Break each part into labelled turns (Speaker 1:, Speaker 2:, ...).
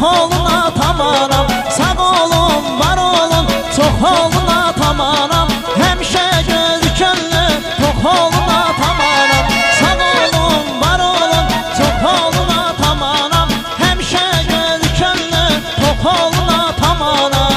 Speaker 1: çok olun atamanam. Sağ olun, var olun, çok olun atamanam. Həmişə göz könlü, çok olun atamanam. Sağ olun, var olun, çok olun atamanam. Həmişə göz könlü, çok olun atamanam.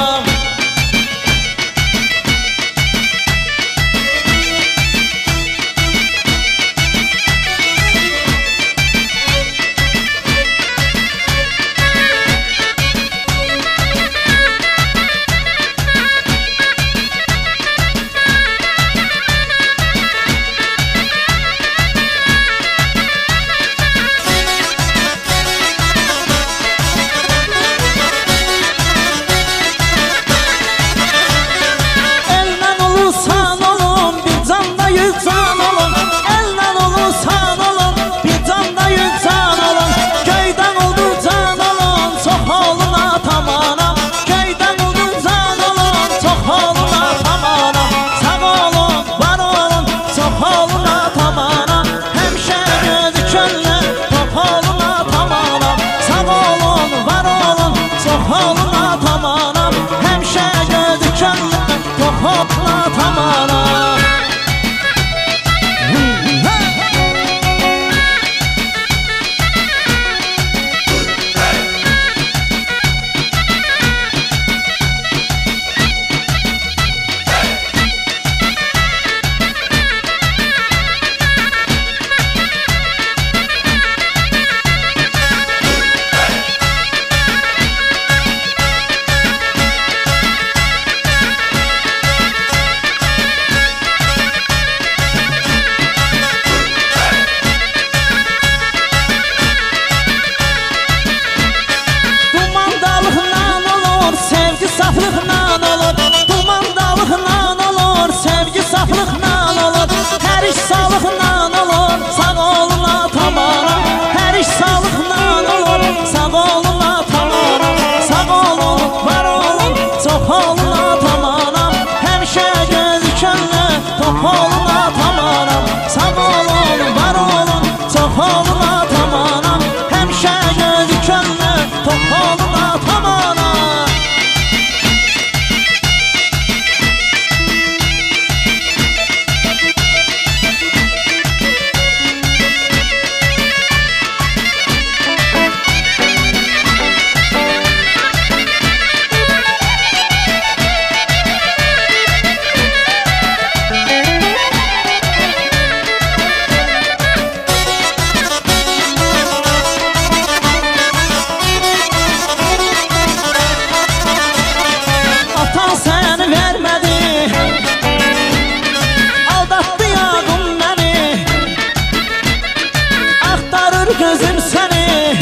Speaker 1: Gözüm seni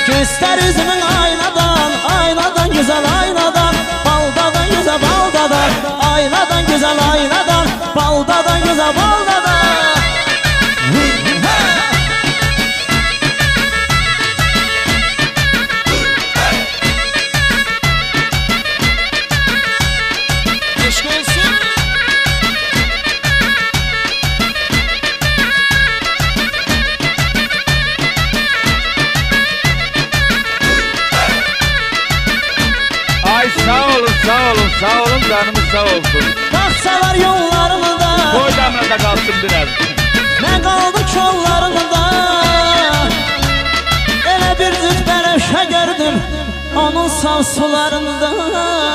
Speaker 1: göster üzümün aynadan, aynadan güzel aynadan, baldadan güzel baldadan, aynadan güzel aynadan, baldadan güzel baldadan.
Speaker 2: Sağ olun, canımız sağ olsun.
Speaker 1: Baksalar yollarında,
Speaker 2: koy damlada kalsın biraz.
Speaker 1: Ben kaldım kollarında. Elə bir cüt bənəfşə gördüm onun sağ sularında.